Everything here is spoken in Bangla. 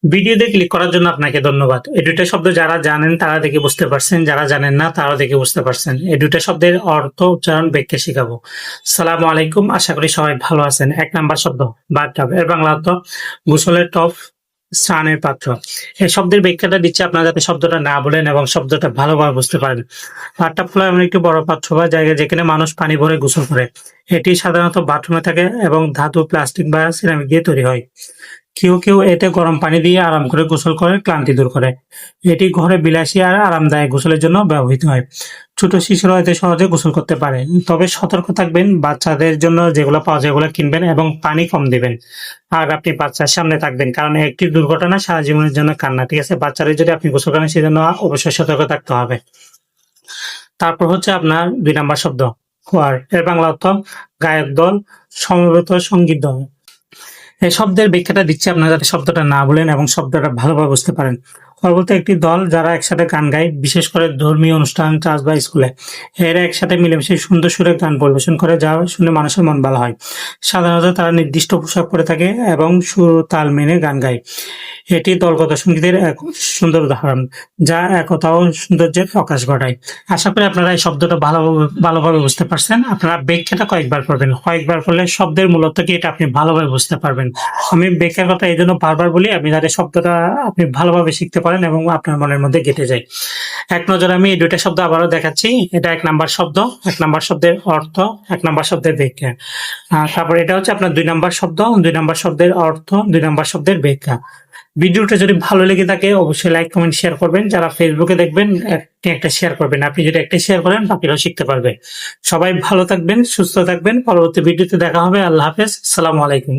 ভিডিওতে ক্লিক করার জন্য আপনাকে ধন্যবাদ। এই দুইটা শব্দ যারা জানেন তারা দেখে বুঝতে পারছেন, যারা জানেন না তারা দেখে বুঝতে পারছেন। এই দুইটা শব্দের অর্থ, উচ্চারণ, ব্যাখ্যা শিখাবো। সালামু আলাইকুম, আশা করি সবাই ভালো আছেন। ১ নাম্বার শব্দ বাথটাব, এর বাংলা অর্থ গোসলের টব, স্নানের পাত্র। এই শব্দের ব্যাখ্যাটা দিচ্ছি আপনারা যাতে শব্দটা না বলেন এবং শব্দটা ভালোভাবে বুঝতে পারেন। বাথটাব হলো এমন একটি বড় পাত্র বা জায়গা যেখানে মানুষ পানি ভরে গোসল করে। এটি সাধারণত বাথরুমে থাকে এবং ধাতু, প্লাস্টিক বা সিরামিক দিয়ে তৈরি হয়। কেউ কেউ এতে গরম পানি দিয়ে আরাম করে গোসল করে ক্লান্তি দূর করে। এটি ঘরে বিলাসী আর আরামদায়ক গোসলের জন্য ব্যবহৃত হয়। ছোট শিশুরা এতে সহজে গোসল করতে পারে, তবে সতর্ক থাকবেন। বাচ্চাদের জন্য যেগুলো পাওয়া যায় এগুলো কিনবেন এবং পানি কম দিবেন। আর আপনি বাচ্চার সামনে থাকবেন, কারণ একটি দুর্ঘটনা সারা জীবনের জন্য কান্না। ঠিক আছে, বাচ্চাদের যদি আপনি গোসল করেন সেজন্য অবশ্যই সতর্ক থাকতে হবে। তারপর হচ্ছে আপনার ২ নাম্বার শব্দ খোয়ার, এর বাংলা অর্থ গায়ক দল, সমবেত সঙ্গীত দল। এই শব্দের ব্যাখ্যাটা দিচ্ছি আপনারা যাতে শব্দটা না বলেন এবং শব্দটা ভালোভাবে বুঝতে পারেন। খোর বলতে একটি দল যারা একসাথে গান গায়, বিশেষ করে ধর্মীয় অনুষ্ঠান, চার্চ বা স্কুলে। এরা একসাথে মিলেমিশে সুন্দর সুরে গান পরিবেশন করে, যা শুনে মানুষের মন ভালো হয়। সাধারণত তারা নির্দিষ্ট পোশাক পরে থাকে এবং সুর তাল মেনে গান গায়। এটি দলগত সঙ্গীতের এক সুন্দর উদাহরণ, যা একতা ও সৌন্দর্যের প্রকাশ ঘটায়। আশা করি আপনারা এই শব্দটা ভালোভাবে বুঝতে পারছেন। আপনারা ব্যাখ্যাটা কয়েকবার করবেন, কয়েকবার করলে শব্দের মূলত কি এটা আপনি ভালোভাবে বুঝতে পারবেন। আমি ব্যাখ্যার কথা এই জন্য বারবার বলি, আপনি যাতে শব্দটা আপনি ভালোভাবে শিখতে পারেন এবং আপনার মনের মধ্যে গেঁথে যায়। এক নজরে আমি এই ২টা শব্দ আবারও দেখাচ্ছি। এটা ১ নাম্বার শব্দ, ১ নাম্বার শব্দের অর্থ, ১ নাম্বার শব্দের ব্যাখ্যা। তারপর এটা হচ্ছে আপনার ২ নাম্বার শব্দ, ২ নাম্বার শব্দের অর্থ, ২ নাম্বার শব্দের ব্যাখ্যা। ভিডিওটা যদি ভালো লেগে থাকে অবশ্যই লাইক, কমেন্ট, শেয়ার করবেন। যারা ফেসবুকে দেখবেন একটা শেয়ার করবেন। আপনি যদি একটা শেয়ার করেন বাকিরাও শিখতে পারবে। সবাই ভালো থাকবেন, সুস্থ থাকবেন। পরবর্তী ভিডিওতে দেখা হবে। আল্লাহ হাফেজ, আসসালামু আলাইকুম।